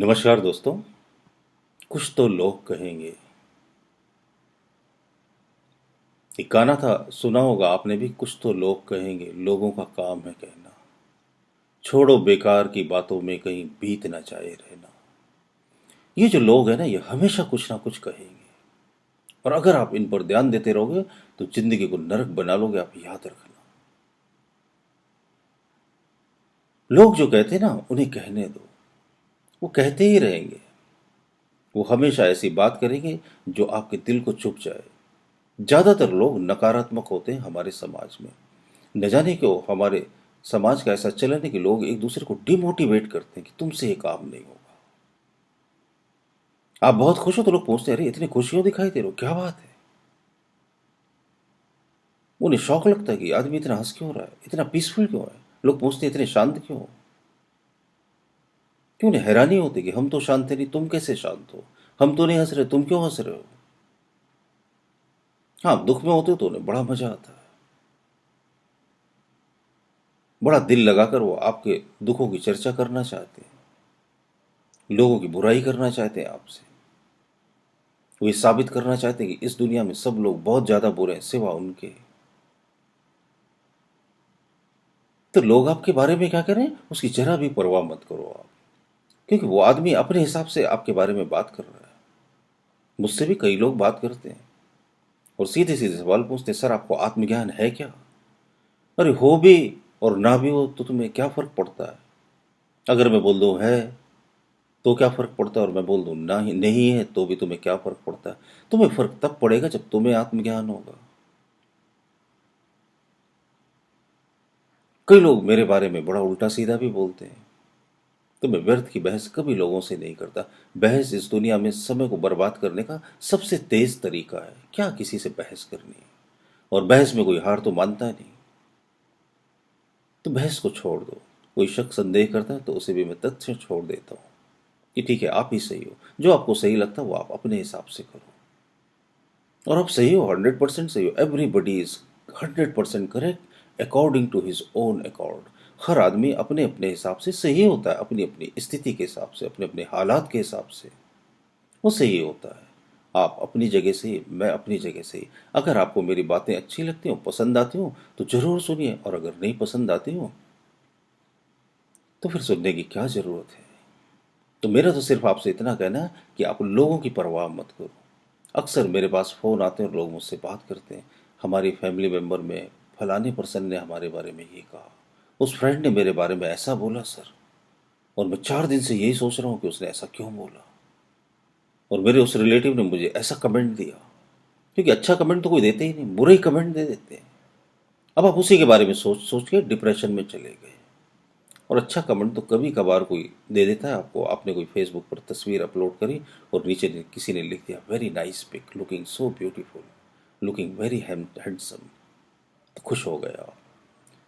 नमस्कार दोस्तों। कुछ तो लोग कहेंगे, एक गाना था, सुना होगा आपने भी। कुछ तो लोग कहेंगे, लोगों का काम है कहना। छोड़ो बेकार की बातों में कहीं बीत ना जाए रहना। ये जो लोग हैं ना, ये हमेशा कुछ ना कुछ कहेंगे, और अगर आप इन पर ध्यान देते रहोगे तो जिंदगी को नरक बना लोगे। आप याद रखना, लोग जो कहते हैं ना, उन्हें कहने दो। वो कहते ही रहेंगे। वो हमेशा ऐसी बात करेंगे जो आपके दिल को चुभ जाए। ज्यादातर लोग नकारात्मक होते हैं हमारे समाज में। न जाने क्यों हमारे समाज का ऐसा चलन है कि लोग एक दूसरे को डिमोटिवेट करते हैं कि तुमसे ये काम नहीं होगा। आप बहुत खुश हो तो लोग पूछते हैं, अरे इतनी खुशी हो दिखाई दे रहे हो, क्या बात है। उन्हें शौक लगता है कि आदमी इतना हंस क्यों रहा है, इतना पीसफुल क्यों है। लोग पूछते हैं इतने शांत क्यों हो। क्यों, उन्हें हैरानी होती है कि हम तो शांत थे नहीं, तुम कैसे शांत हो। हम तो नहीं हंस रहे, तुम क्यों हंस रहे हो। हाँ, दुख में होते हो तो उन्हें बड़ा मजा आता है। बड़ा दिल लगाकर वो आपके दुखों की चर्चा करना चाहते हैं, लोगों की बुराई करना चाहते हैं आपसे। वो ये साबित करना चाहते हैं कि इस दुनिया में सब लोग बहुत ज्यादा बुरे हैं सिवा उनके। तो लोग आपके बारे में क्या करें, उसकी जरा भी परवाह मत करो आप। क्योंकि वो आदमी अपने हिसाब से आपके बारे में बात कर रहा है। मुझसे भी कई लोग बात करते हैं और सीधे सीधे सवाल पूछते हैं, सर आपको आत्मज्ञान है क्या। अरे हो भी और ना भी हो तो तुम्हें क्या फर्क पड़ता है। अगर मैं बोल दूं है तो क्या फर्क पड़ता है, और मैं बोल दूं ना ही नहीं है तो भी तुम्हें क्या फर्क पड़ता है। तुम्हें फर्क तब पड़ेगा जब तुम्हें आत्मज्ञान होगा। कई लोग मेरे बारे में बड़ा उल्टा सीधा भी बोलते हैं, तो मैं व्यर्थ की बहस कभी लोगों से नहीं करता। बहस इस दुनिया में समय को बर्बाद करने का सबसे तेज तरीका है। क्या किसी से बहस करनी है, और बहस में कोई हार तो मानता नहीं। तो बहस को छोड़ दो। कोई शख्स संदेह करता है तो उसे भी मैं तथ्य छोड़ देता हूँ कि ठीक है, आप ही सही हो। जो आपको सही लगता है वो आप अपने हिसाब से करो। और आप सही हो, 100% सही हो। Everybody is 100% correct according to his own accord. हर आदमी अपने अपने हिसाब से सही होता है, अपनी अपनी स्थिति के हिसाब से, अपने अपने हालात के हिसाब से वो सही होता है। आप अपनी जगह से, मैं अपनी जगह से। अगर आपको मेरी बातें अच्छी लगती हो, पसंद आती हो, तो जरूर सुनिए, और अगर नहीं पसंद आती हो तो फिर सुनने की क्या जरूरत है। तो मेरा तो सिर्फ आपसे इतना कहना है कि आप लोगों की परवाह मत करो। अक्सर मेरे पास फ़ोन आते हैं और लोग मुझसे बात करते हैं, हमारी फैमिली मेंबर में फलाने पर्सन ने हमारे बारे में ये कहा, उस फ्रेंड ने मेरे बारे में ऐसा बोला सर, और मैं 4 दिन से यही सोच रहा हूँ कि उसने ऐसा क्यों बोला, और मेरे उस रिलेटिव ने मुझे ऐसा कमेंट दिया। क्योंकि अच्छा कमेंट तो कोई देते ही नहीं, बुरे ही कमेंट दे देते हैं। अब आप उसी के बारे में सोच सोच के डिप्रेशन में चले गए। और अच्छा कमेंट तो कभी कभार कोई दे देता है आपको। आपने कोई फेसबुक पर तस्वीर अपलोड करी और नीचे किसी ने लिख दिया, very nice pic, looking so beautiful, looking very handsome, तो खुश हो गए आप।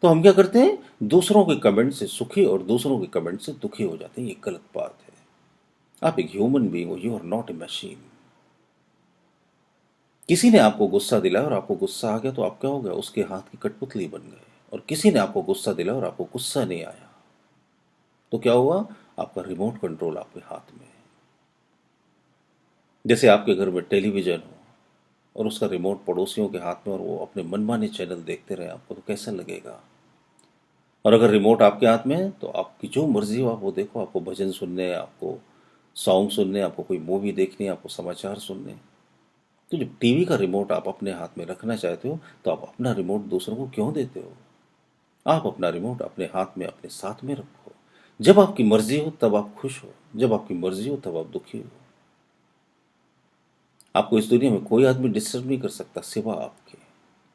तो हम क्या करते हैं, दूसरों के कमेंट से सुखी और दूसरों के कमेंट से दुखी हो जाते हैं। ये गलत बात है। आप एक ह्यूमन बीइंग हो, you are not a machine. किसी ने आपको गुस्सा दिलाया और आपको गुस्सा आ गया तो आप क्या हो गए, उसके हाथ की कठपुतली बन गए। और किसी ने आपको गुस्सा दिलाया और आपको गुस्सा नहीं आया तो क्या हुआ, आपका रिमोट कंट्रोल आपके हाथ में है। जैसे आपके घर में टेलीविजन हो और उसका रिमोट पड़ोसियों के हाथ में, और वो अपने मनमाने चैनल देखते रहे, आपको तो कैसा लगेगा। और अगर रिमोट आपके हाथ में है तो आपकी जो मर्जी हो आप वो देखो। आपको भजन सुनने, आपको सॉन्ग सुनने, आपको कोई मूवी देखनी, आपको समाचार सुनने। तो जब टीवी का रिमोट आप अपने हाथ में रखना चाहते हो तो आप अपना रिमोट दूसरों को क्यों देते हो। आप अपना रिमोट अपने हाथ में, अपने साथ में रखो। जब आपकी मर्जी हो तब आप खुश हो, जब आपकी मर्जी हो तब आप दुखी हो। आपको इस दुनिया में कोई आदमी डिस्टर्ब नहीं कर सकता सिवा आपके।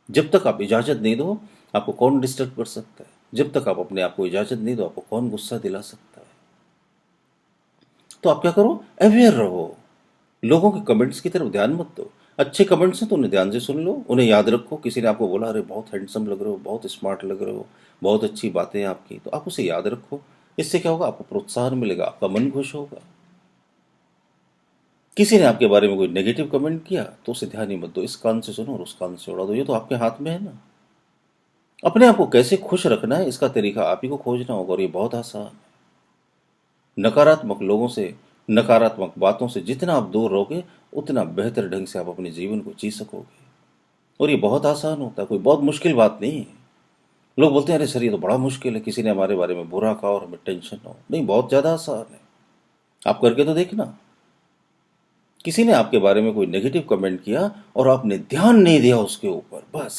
जब तक आप इजाजत नहीं दो, आपको कौन डिस्टर्ब कर सकता है। जब तक आप अपने आप को इजाजत नहीं दो, आपको कौन गुस्सा दिला सकता है। तो आप क्या करो, अवेयर रहो। लोगों के कमेंट्स की तरफ ध्यान मत दो। अच्छे कमेंट्स हैं तो उन्हें ध्यान से सुन लो, उन्हें याद रखो। किसी ने आपको बोला, अरे बहुत हैंडसम लग रहे हो, बहुत स्मार्ट लग रहे हो, बहुत अच्छी बातें हैं आपकी, तो आप उसे याद रखो। इससे क्या होगा, आपको प्रोत्साहन मिलेगा, आपका मन खुश होगा। किसी ने आपके बारे में कोई नेगेटिव कमेंट किया तो उसे ध्यान ही मत दो। इस कान से सुनो और उस कान से उड़ा दो। ये तो आपके हाथ में है ना। अपने आप को कैसे खुश रखना है, इसका तरीका आप ही को खोजना होगा, और ये बहुत आसान है। नकारात्मक लोगों से नकारात्मक बातों से जितना आप दूर रहोगे उतना बेहतर ढंग से आप अपने जीवन को जी सकोगे। और ये बहुत आसान होता है, कोई बहुत मुश्किल बात नहीं है। लोग बोलते हैं अरे सर ये तो बड़ा मुश्किल है, किसी ने हमारे बारे में बुरा कहा और हमें टेंशन हो। नहीं, बहुत ज़्यादा आसान है, आप करके तो देखना। किसी ने आपके बारे में कोई नेगेटिव कमेंट किया और आपने ध्यान नहीं दिया उसके ऊपर, बस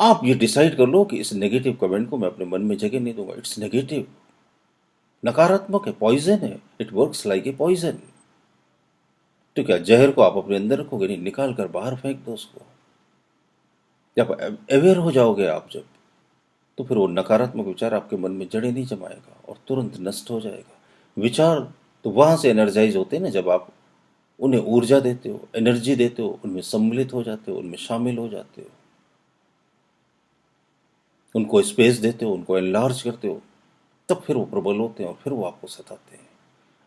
आप ये डिसाइड कर लो कि इस नेगेटिव कमेंट को मैं अपने मन में जगह नहीं दूंगा। इट्स नेगेटिव, नकारात्मक है, पॉइजन है, it works like a poison. तो क्या जहर को आप अपने अंदर रखोगे? नहीं, निकाल कर बाहर फेंक दो उसको। जब अवेयर हो जाओगे आप, जब, तो फिर वो नकारात्मक विचार आपके मन में जड़ें नहीं जमाएगा और तुरंत नष्ट हो जाएगा। विचार तो वहां से एनर्जाइज होते हैं ना, जब आप उन्हें ऊर्जा देते हो, एनर्जी देते हो, उनमें सम्मिलित हो जाते हो, उनमें शामिल हो जाते हो, उनको स्पेस देते हो, उनको एनलार्ज करते हो, तब फिर वो प्रबल होते हैं और फिर वो आपको सताते हैं।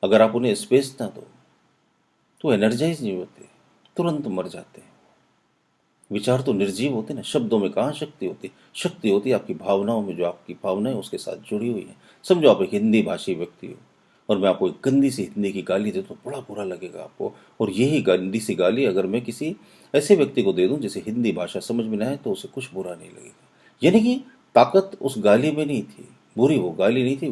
अगर आप उन्हें स्पेस ना दो तो एनर्जाइज नहीं होते, तुरंत मर जाते हैं। विचार तो निर्जीव होते हैं ना, शब्दों में कहाँ शक्ति होती? शक्ति होती है आपकी भावनाओं में, जो आपकी भावनाएं उसके साथ जुड़ी हुई हैं। समझो आप एक हिंदी भाषी व्यक्ति हो और मैं आपको एक गंदी सी हिंदी की गाली दे दूँ, बड़ा बुरा लगेगा आपको। और यही गंदी सी गाली अगर मैं किसी ऐसे व्यक्ति को दे दूँ जिसे हिंदी भाषा समझ में ना आए, तो उसे कुछ बुरा नहीं लगेगा। यानी कि ताकत उस गाली में नहीं थी, बुरी वो गाली नहीं थी,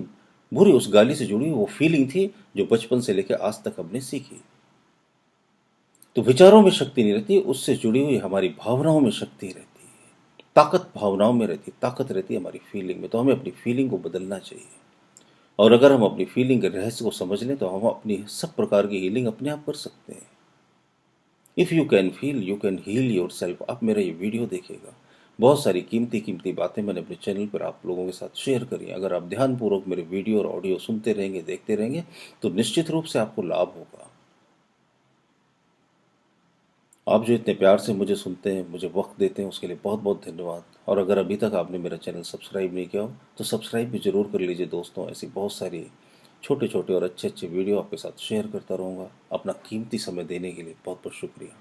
बुरी उस गाली से जुड़ी वो फीलिंग थी जो बचपन से लेकर आज तक हमने सीखी। तो विचारों में शक्ति नहीं रहती, उससे जुड़ी हुई हमारी भावनाओं में शक्ति रहती है। ताकत भावनाओं में रहती है, ताकत रहती है हमारी फीलिंग में। तो हमें अपनी फीलिंग को बदलना चाहिए। और अगर हम अपनी फीलिंग के रहस्य को समझ लें तो हम अपनी सब प्रकार की हीलिंग अपने आप कर सकते हैं। If you can feel you can heal yourself. आप मेरा ये वीडियो देखिएगा, बहुत सारी कीमती कीमती बातें मैंने अपने चैनल पर आप लोगों के साथ शेयर करी। अगर आप ध्यानपूर्वक मेरे वीडियो और ऑडियो सुनते रहेंगे, देखते रहेंगे, तो निश्चित रूप से आपको लाभ होगा। आप जो इतने प्यार से मुझे सुनते हैं, मुझे वक्त देते हैं, उसके लिए बहुत बहुत धन्यवाद। और अगर अभी तक आपने मेरा चैनल सब्सक्राइब नहीं किया हो तो सब्सक्राइब भी ज़रूर कर लीजिए दोस्तों। ऐसी बहुत सारी छोटे छोटे और अच्छे अच्छे वीडियो आपके साथ शेयर करता रहूँगा। अपना कीमती समय देने के लिए बहुत बहुत शुक्रिया।